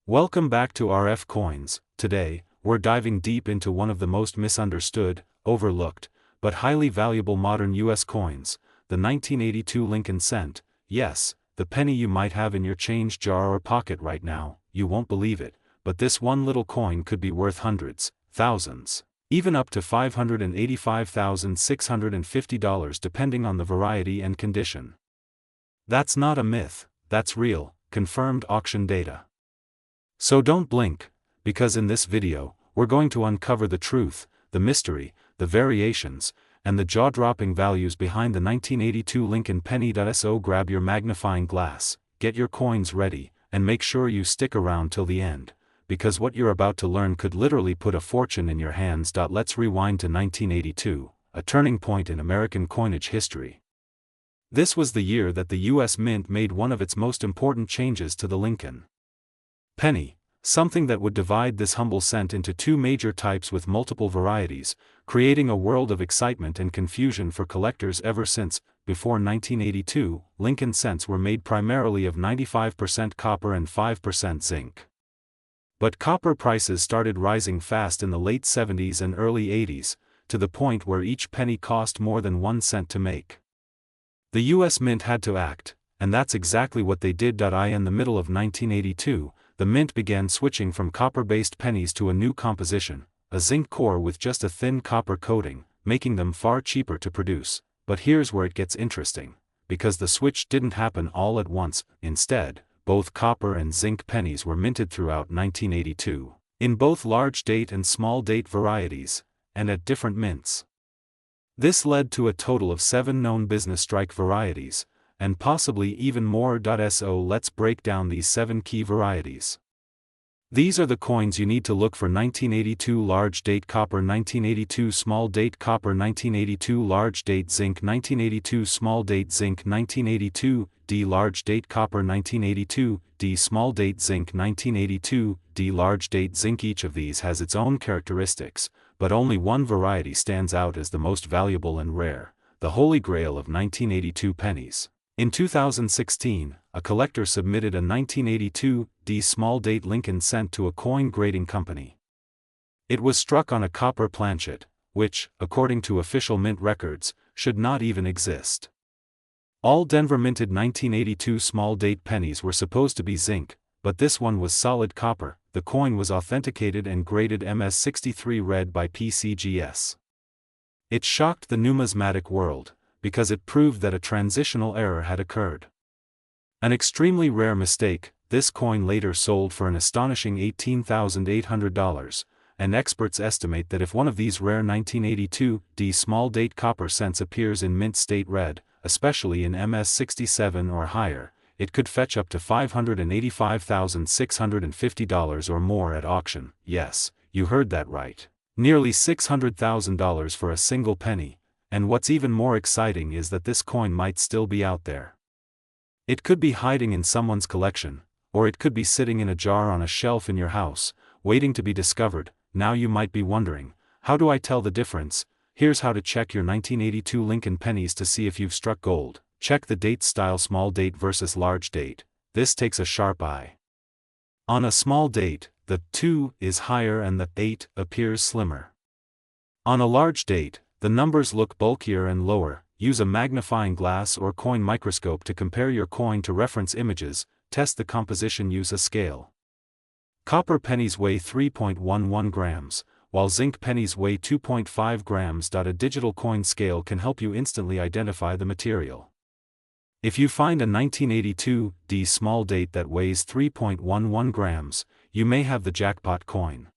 Welcome back to RF Coins. Today, we're diving deep into one of the most misunderstood, overlooked, but highly valuable modern US coins, the 1982 Lincoln cent. Yes, the penny you might have in your change jar or pocket right now. You won't believe it, but this one little coin could be worth hundreds, thousands, even up to $585,650 depending on the variety and condition. That's not a myth, that's real, confirmed auction data. So don't blink, because in this video, we're going to uncover the truth, the mystery, the variations, and the jaw-dropping values behind the 1982 Lincoln penny. So grab your magnifying glass, get your coins ready, and make sure you stick around till the end, because what you're about to learn could literally put a fortune in your hands. Let's rewind to 1982, a turning point in American coinage history. This was the year that the U.S. Mint made one of its most important changes to the Lincoln penny, something that would divide this humble cent into two major types with multiple varieties, creating a world of excitement and confusion for collectors. Ever since, before 1982, Lincoln cents were made primarily of 95% copper and 5% zinc. But copper prices started rising fast in the late 70s and early 80s, to the point where each penny cost more than 1 cent to make. The U.S. Mint had to act, and that's exactly what they did. In the middle of 1982, the Mint began switching from copper-based pennies to a new composition, a zinc core with just a thin copper coating, making them far cheaper to produce. But here's where it gets interesting, because the switch didn't happen all at once. Instead, both copper and zinc pennies were minted throughout 1982, in both large date and small date varieties, and at different mints. This led to a total of 7 known business strike varieties, and possibly even more. So let's break down these 7 key varieties. These are the coins you need to look for: 1982 large date copper, 1982 small date copper, 1982 large date zinc, 1982 small date zinc, 1982 D large date copper, 1982 D small date zinc, 1982 D large date zinc. Each of these has its own characteristics, but only one variety stands out as the most valuable and rare, the holy grail of 1982 pennies. In 2016, a collector submitted a 1982 D small date Lincoln cent to a coin grading company. It was struck on a copper planchet, which, according to official mint records, should not even exist. All Denver minted 1982 small date pennies were supposed to be zinc, but this one was solid copper. The coin was authenticated and graded MS63 red by PCGS. It shocked the numismatic world, because it proved that a transitional error had occurred. An extremely rare mistake. This coin later sold for an astonishing $18,800, and experts estimate that if one of these rare 1982 D small date copper cents appears in mint state red, especially in MS67 or higher, it could fetch up to $585,650 or more at auction. Yes, you heard that right. Nearly $600,000 for a single penny. And what's even more exciting is that this coin might still be out there. It could be hiding in someone's collection, or it could be sitting in a jar on a shelf in your house, waiting to be discovered. Now you might be wondering, how do I tell the difference? Here's how to check your 1982 Lincoln pennies to see if you've struck gold. Check the date style: small date versus large date. This takes a sharp eye. On a small date, the 2 is higher and the 8 appears slimmer. On a large date, the numbers look bulkier and lower. Use a magnifying glass or coin microscope to compare your coin to reference images. Test the composition. Use a scale. Copper pennies weigh 3.11 grams, while zinc pennies weigh 2.5 grams. A digital coin scale can help you instantly identify the material. If you find a 1982 D small date that weighs 3.11 grams, you may have the jackpot coin.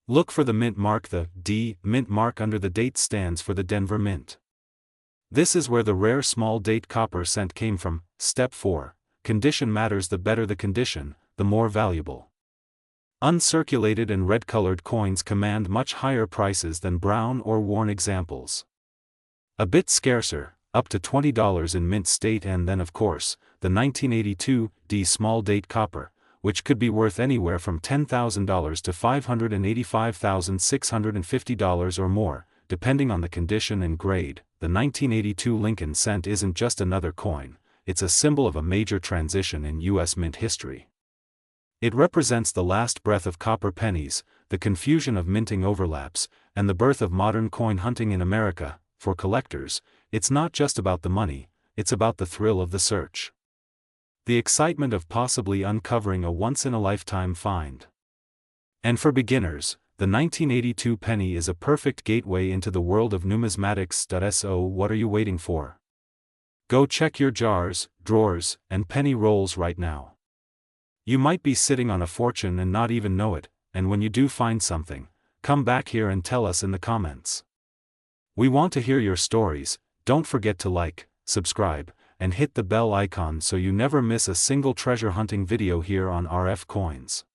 Look for the mint mark. The D mint mark under the date stands for the Denver Mint. This is where the rare small date copper cent came from. Step 4. Condition matters. The better the condition, the more valuable. Uncirculated and red-colored coins command much higher prices than brown or worn examples. A bit scarcer, up to $20 in mint state. And then of course, the 1982 D small date copper, which could be worth anywhere from $10,000 to $585,650 or more, depending on the condition and grade. The 1982 Lincoln cent isn't just another coin, it's a symbol of a major transition in U.S. mint history. It represents the last breath of copper pennies, the confusion of minting overlaps, and the birth of modern coin hunting in America. For collectors, it's not just about the money, it's about the thrill of the search. The excitement of possibly uncovering a once-in-a-lifetime find. And for beginners, the 1982 penny is a perfect gateway into the world of numismatics. So what are you waiting for? Go check your jars, drawers, and penny rolls right now. You might be sitting on a fortune and not even know it, and when you do find something, come back here and tell us in the comments. We want to hear your stories. Don't forget to like, subscribe, and hit the bell icon so you never miss a single treasure hunting video here on RF Coins.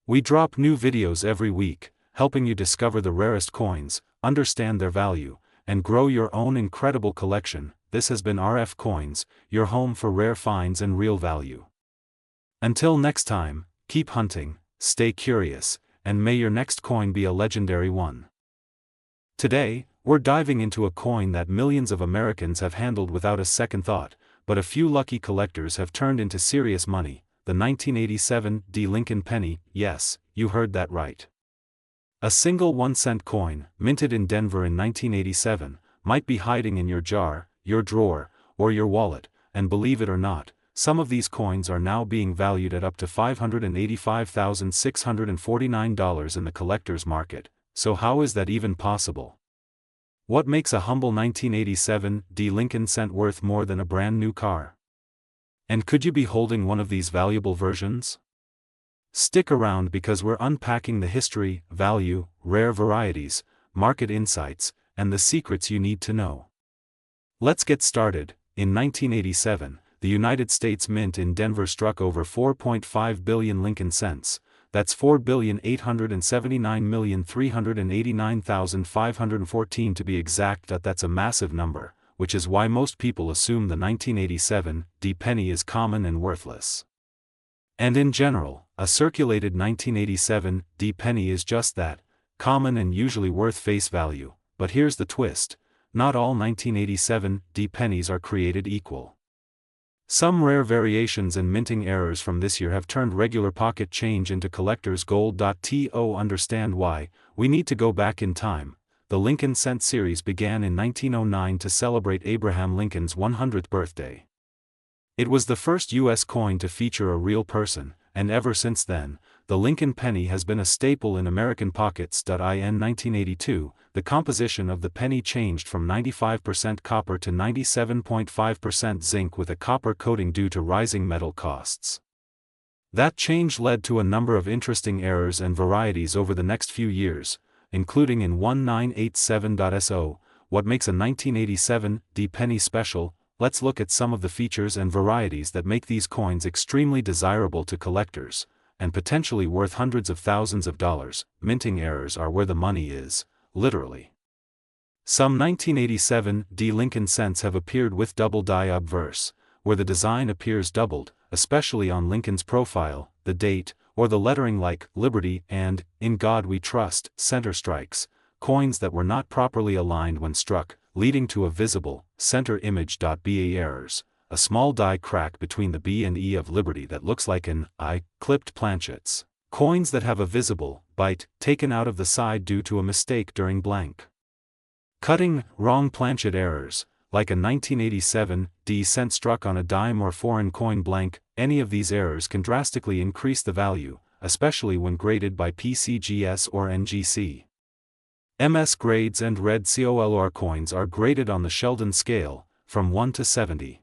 We drop new videos every week, helping you discover the rarest coins, understand their value, and grow your own incredible collection. This has been RF Coins, your home for rare finds and real value. Until next time, keep hunting, stay curious, and may your next coin be a legendary one. Today, we're diving into a coin that millions of Americans have handled without a second thought, but a few lucky collectors have turned into serious money, the 1987 Lincoln penny. Yes, you heard that right. A single 1-cent coin, minted in Denver in 1987, might be hiding in your jar, your drawer, or your wallet, and believe it or not, some of these coins are now being valued at up to $585,649 in the collector's market. So how is that even possible? What makes a humble 1987 Lincoln cent worth more than a brand new car? And could you be holding one of these valuable versions? Stick around because we're unpacking the history, value, rare varieties, market insights, and the secrets you need to know. Let's get started. In 1987, the United States Mint in Denver struck over 4.5 billion Lincoln cents, that's 4,879,389,514 to be exact. That's a massive number, which is why most people assume the 1987 penny is common and worthless. And in general, a circulated 1987 penny is just that, common and usually worth face value. But here's the twist, not all 1987 pennies are created equal. Some rare variations and minting errors from this year have turned regular pocket change into collector's gold. To understand why, we need to go back in time. The Lincoln Cent series began in 1909 to celebrate Abraham Lincoln's 100th birthday. It was the first U.S. coin to feature a real person, and ever since then, the Lincoln penny has been a staple in American pockets. In 1982, the composition of the penny changed from 95% copper to 97.5% zinc with a copper coating due to rising metal costs. That change led to a number of interesting errors and varieties over the next few years, including in 1987. What makes a 1987 penny special? Let's look at some of the features and varieties that make these coins extremely desirable to collectors, and potentially worth hundreds of thousands of dollars. Minting errors are where the money is, literally. Some 1987 Lincoln cents have appeared with double die obverse, where the design appears doubled, especially on Lincoln's profile, the date, or the lettering like Liberty and In God We Trust center strikes, coins that were not properly aligned when struck, leading to a visible center image. Ba errors, a small die crack between the B and E of Liberty that looks like an I, clipped planchets. Coins that have a visible bite taken out of the side due to a mistake during blank cutting. Wrong planchet errors, like a 1987 cent struck on a dime or foreign coin blank. Any of these errors can drastically increase the value, especially when graded by PCGS or NGC. MS grades and red COLR coins are graded on the Sheldon scale, from 1 to 70.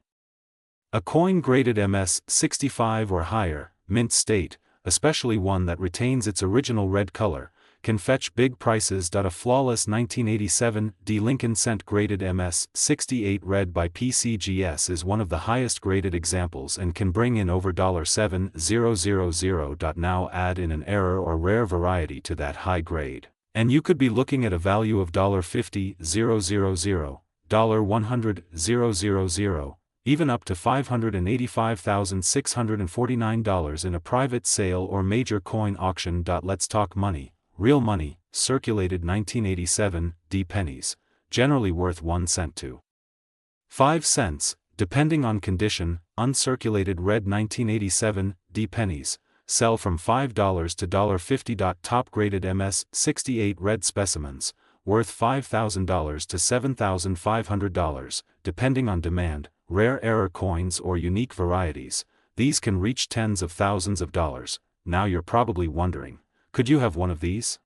A coin graded MS 65 or higher, mint state, especially one that retains its original red color, can fetch big prices. A flawless 1987 Lincoln cent graded MS 68 red by PCGS is one of the highest graded examples and can bring in over $7,000. Now add in an error or rare variety to that high grade, and you could be looking at a value of $50,000, $100,000, even up to $585,649 in a private sale or major coin auction. Let's talk money, real money. Circulated 1987 pennies, generally worth 1 cent to 5 cents, depending on condition. Uncirculated red 1987 pennies, sell from $5 to $50. Top-graded MS-68 red specimens, worth $5,000 to $7,500, depending on demand. Rare error coins or unique varieties, these can reach tens of thousands of dollars. Now you're probably wondering, could you have one of these?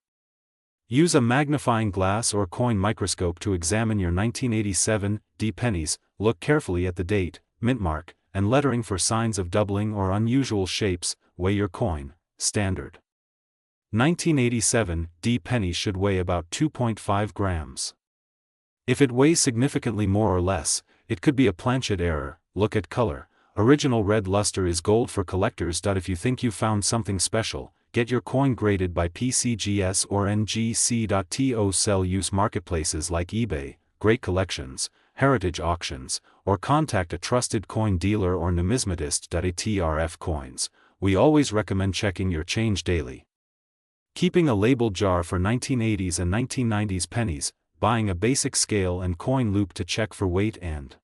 Use a magnifying glass or coin microscope to examine your 1987 D pennies. Look carefully at the date, mint mark, and lettering for signs of doubling or unusual shapes. Weigh your coin. Standard 1987 D penny should weigh about 2.5 grams. If it weighs significantly more or less, it could be a planchet error. Look at color. Original red luster is gold for collectors. If you think you found something special, get your coin graded by PCGS or NGC.to. Sell use marketplaces like eBay, Great Collections, Heritage Auctions, or contact a trusted coin dealer or numismatist. ATRF coins. We always recommend checking your change daily. Keeping a labeled jar for 1980s and 1990s pennies, buying a basic scale and coin loop to check for weight and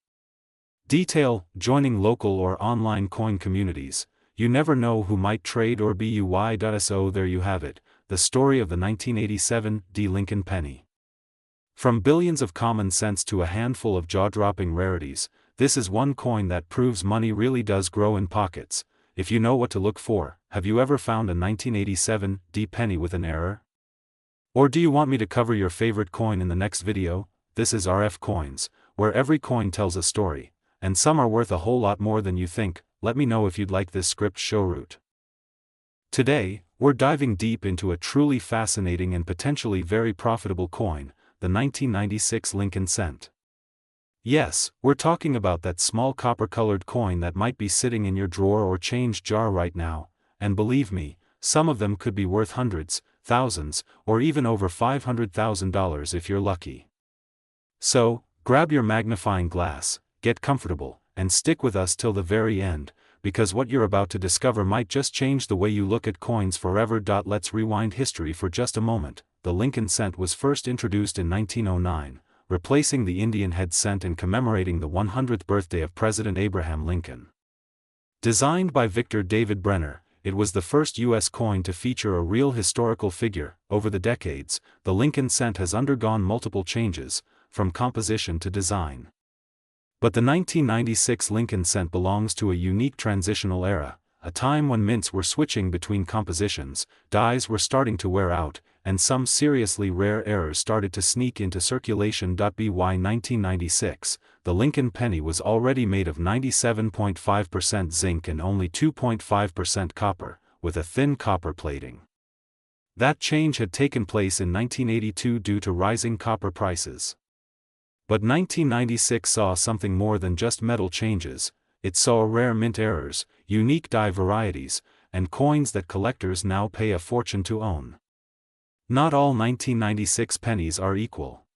detail, joining local or online coin communities. You never know who might trade or buy. So there you have it, the story of the 1987 D Lincoln penny. From billions of common cents to a handful of jaw-dropping rarities, this is one coin that proves money really does grow in pockets, if you know what to look for. Have you ever found a 1987 D penny with an error? Or do you want me to cover your favorite coin in the next video? This is RF Coins, where every coin tells a story, and some are worth a whole lot more than you think. Let me know if you'd like this script show route. Today, we're diving deep into a truly fascinating and potentially very profitable coin, the 1996 Lincoln cent. Yes, we're talking about that small copper-colored coin that might be sitting in your drawer or change jar right now, and believe me, some of them could be worth hundreds, thousands, or even over $500,000 if you're lucky. So, grab your magnifying glass, get comfortable, and stick with us till the very end, because what you're about to discover might just change the way you look at coins forever. Let's rewind history for just a moment. The Lincoln cent was first introduced in 1909, replacing the Indian head cent and commemorating the 100th birthday of President Abraham Lincoln. Designed by Victor David Brenner, it was the first U.S. coin to feature a real historical figure. Over the decades, the Lincoln cent has undergone multiple changes, from composition to design. But the 1996 Lincoln cent belongs to a unique transitional era, a time when mints were switching between compositions, dies were starting to wear out, and some seriously rare errors started to sneak into circulation. By 1996, the Lincoln penny was already made of 97.5% zinc and only 2.5% copper, with a thin copper plating. That change had taken place in 1982 due to rising copper prices. But 1996 saw something more than just metal changes. It saw rare mint errors, unique die varieties, and coins that collectors now pay a fortune to own. Not all 1996 pennies are equal.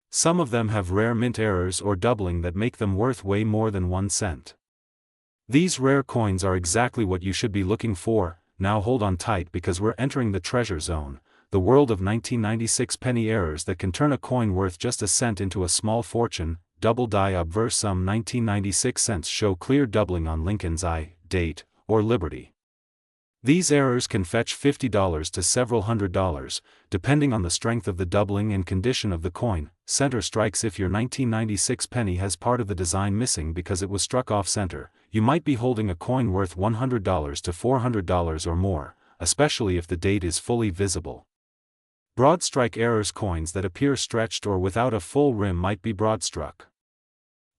Some of them have rare mint errors or doubling that make them worth way more than 1 cent. These rare coins are exactly what you should be looking for. Now hold on tight, because we're entering the treasure zone, the world of 1996 penny errors that can turn a coin worth just a cent into a small fortune. Double die obverse. Some 1996 cents show clear doubling on Lincoln's eye, date, or Liberty. These errors can fetch $50 to several $100s, depending on the strength of the doubling and condition of the coin. Center strikes. If your 1996 penny has part of the design missing because it was struck off center, you might be holding a coin worth $100 to $400 or more, especially if the date is fully visible. Broad strike errors. Coins that appear stretched or without a full rim might be broad struck.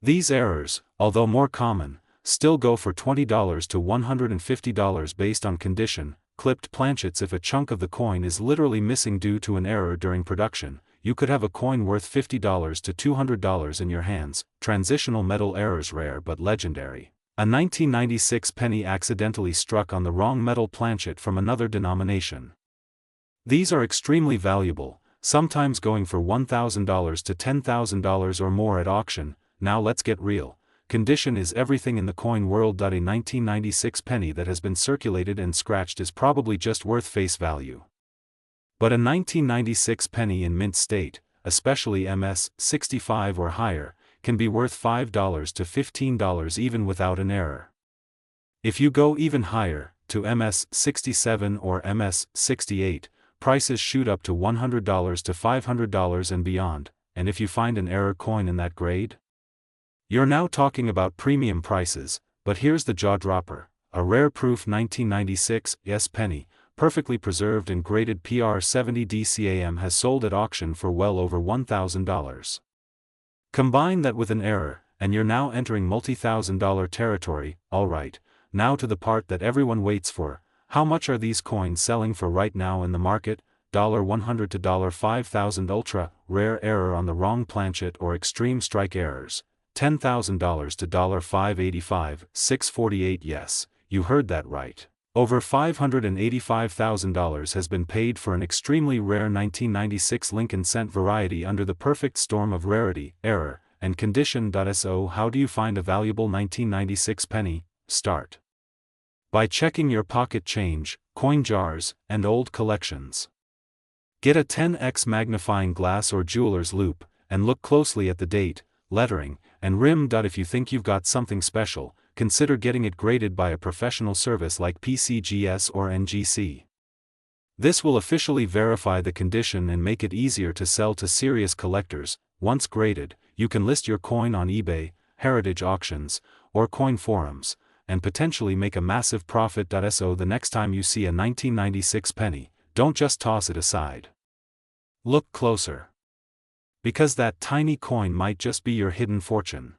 These errors, although more common, still go for $20 to $150 based on condition. Clipped planchets. If a chunk of the coin is literally missing due to an error during production, you could have a coin worth $50 to $200 in your hands. Transitional metal errors. Rare but legendary. A 1996 penny accidentally struck on the wrong metal planchet from another denomination. These are extremely valuable, sometimes going for $1,000 to $10,000 or more at auction. Now let's get real. Condition is everything in the coin world. A 1996 penny that has been circulated and scratched is probably just worth face value. But a 1996 penny in mint state, especially MS-65 or higher, can be worth $5 to $15 even without an error. If you go even higher, to MS-67 or MS-68, prices shoot up to $100 to $500 and beyond, and if you find an error coin in that grade? You're now talking about premium prices, but here's the jaw-dropper. A rare proof 1996 penny, perfectly preserved and graded PR70 DCAM has sold at auction for well over $1,000. Combine that with an error, and you're now entering multi-thousand-dollar territory. Alright, now to the part that everyone waits for. How much are these coins selling for right now in the market? $100 to $5,000. Ultra rare error on the wrong planchet or extreme strike errors, $10,000 to $585, $648. Yes, you heard that right. Over $585,000 has been paid for an extremely rare 1996 Lincoln cent variety under the perfect storm of rarity, error, and condition. So how do you find a valuable 1996 penny? Start by checking your pocket change, coin jars, and old collections. Get a 10x magnifying glass or jeweler's loupe, and look closely at the date, lettering, and rim. If you think you've got something special, consider getting it graded by a professional service like PCGS or NGC. This will officially verify the condition and make it easier to sell to serious collectors. Once graded, you can list your coin on eBay, heritage auctions, or coin forums, and potentially make a massive profit. So the next time you see a 1996 penny, don't just toss it aside. Look closer. Because that tiny coin might just be your hidden fortune.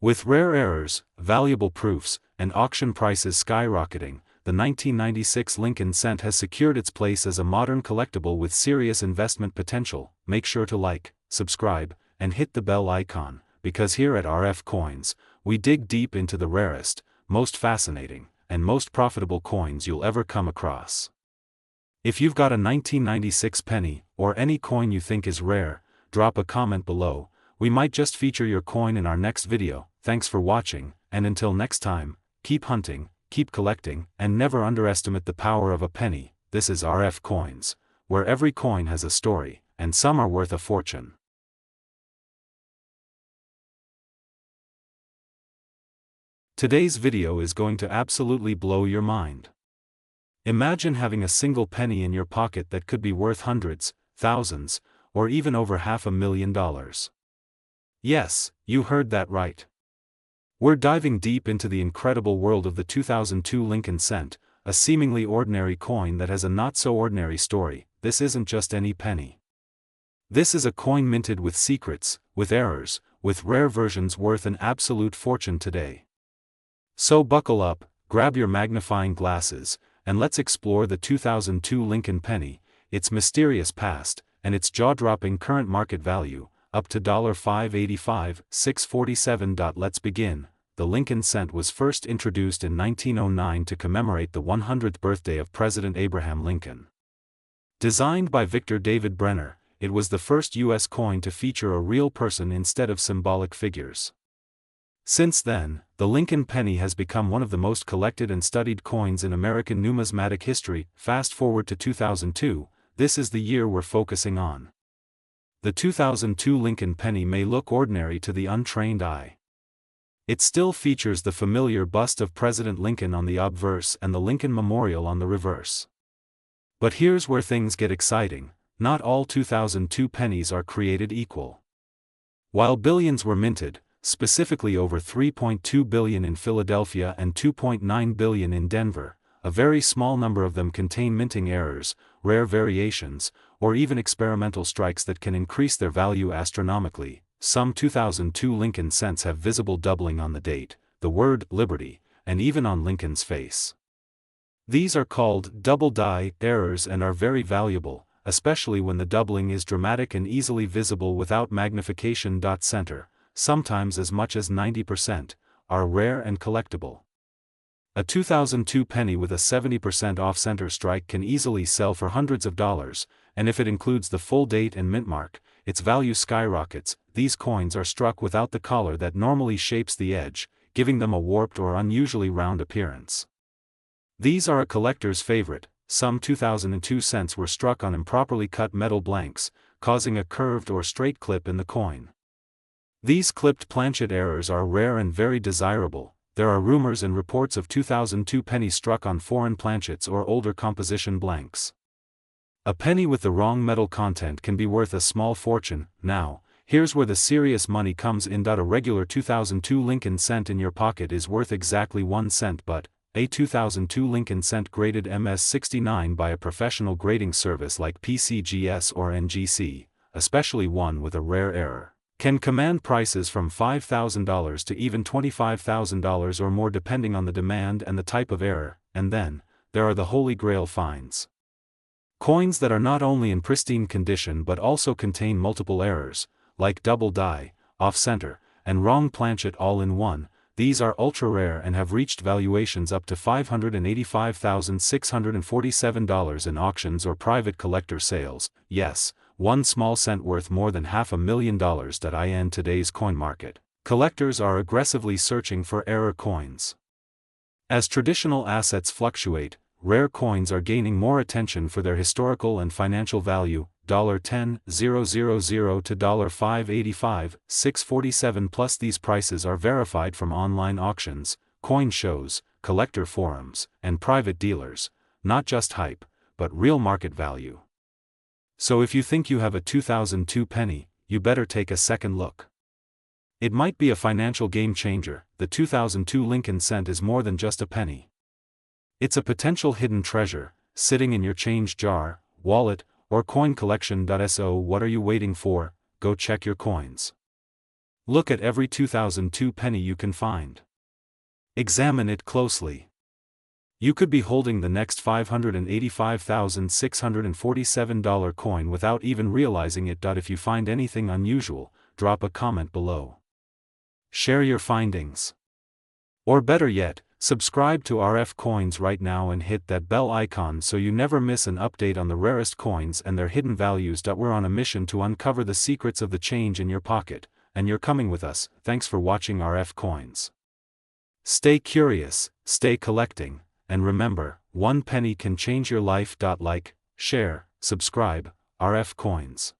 With rare errors, valuable proofs, and auction prices skyrocketing, the 1996 Lincoln cent has secured its place as a modern collectible with serious investment potential. Make sure to like, subscribe, and hit the bell icon, because here at RF Coins, we dig deep into the rarest, most fascinating, and most profitable coins you'll ever come across. If you've got a 1996 penny, or any coin you think is rare, drop a comment below. We might just feature your coin in our next video. Thanks for watching, and until next time, keep hunting, keep collecting, and never underestimate the power of a penny. This is RF Coins, where every coin has a story, and some are worth a fortune. Today's video is going to absolutely blow your mind. Imagine having a single penny in your pocket that could be worth hundreds, thousands, or even over $500,000. Yes, you heard that right. We're diving deep into the incredible world of the 2002 Lincoln cent, a seemingly ordinary coin that has a not-so-ordinary story. This isn't just any penny. This is a coin minted with secrets, with errors, with rare versions worth an absolute fortune today. So buckle up, grab your magnifying glasses, and let's explore the 2002 Lincoln penny, its mysterious past, and its jaw-dropping current market value, up to $585, $647. Let's begin. The Lincoln cent was first introduced in 1909 to commemorate the 100th birthday of President Abraham Lincoln. Designed by Victor David Brenner, it was the first U.S. coin to feature a real person instead of symbolic figures. Since then, the Lincoln penny has become one of the most collected and studied coins in American numismatic history. Fast forward to 2002, this is the year we're focusing on. The 2002 Lincoln penny may look ordinary to the untrained eye. It still features the familiar bust of President Lincoln on the obverse and the Lincoln Memorial on the reverse. But here's where things get exciting. Not all 2002 pennies are created equal. While billions were minted, specifically over $3.2 billion in Philadelphia and $2.9 billion in Denver, a very small number of them contain minting errors, rare variations, or even experimental strikes that can increase their value astronomically. Some 2002 Lincoln cents have visible doubling on the date, the word Liberty, and even on Lincoln's face. These are called double die errors and are very valuable, especially when the doubling is dramatic and easily visible without magnification. Center, sometimes as much as 90%, are rare and collectible. A 2002 penny with a 70% off-center strike can easily sell for hundreds of dollars, and if it includes the full date and mint mark, its value skyrockets. These coins are struck without the collar that normally shapes the edge, giving them a warped or unusually round appearance. These are a collector's favorite. Some 2002 cents were struck on improperly cut metal blanks, causing a curved or straight clip in the coin. These clipped planchet errors are rare and very desirable. there are rumors and reports of 2002 pennies struck on foreign planchets or older composition blanks. A penny with the wrong metal content can be worth a small fortune. Now, here's where the serious money comes in. A regular 2002 Lincoln cent in your pocket is worth exactly 1 cent, but a 2002 Lincoln cent graded MS69 by a professional grading service like PCGS or NGC, especially one with a rare error, can command prices from $5,000 to even $25,000 or more depending on the demand and the type of error. And then, there are the holy grail finds. Coins that are not only in pristine condition but also contain multiple errors, like double die, off-center, and wrong planchet all in one. These are ultra-rare and have reached valuations up to $585,647 in auctions or private collector sales. Yes, 1 small cent worth more than $500,000. In today's coin market, collectors are aggressively searching for error coins. As traditional assets fluctuate, rare coins are gaining more attention for their historical and financial value. $10,000 to $585, $647 plus. These prices are verified from online auctions, coin shows, collector forums, and private dealers, not just hype, but real market value. So if you think you have a 2002 penny, you better take a second look. It might be a financial game changer. The 2002 Lincoln cent is more than just a penny. It's a potential hidden treasure, sitting in your change jar, wallet, or coin collection. So what are you waiting for? Go check your coins. Look at every 2002 penny you can find. Examine it closely. You could be holding the next $585,647 coin without even realizing it. If you find anything unusual, drop a comment below. Share your findings. Or better yet, subscribe to RF Coins right now and hit that bell icon so you never miss an update on the rarest coins and their hidden values. We're on a mission to uncover the secrets of the change in your pocket, and you're coming with us. Thanks for watching RF Coins. Stay curious, stay collecting, and remember, 1 penny can change your life. Like, share, subscribe, RF Coins.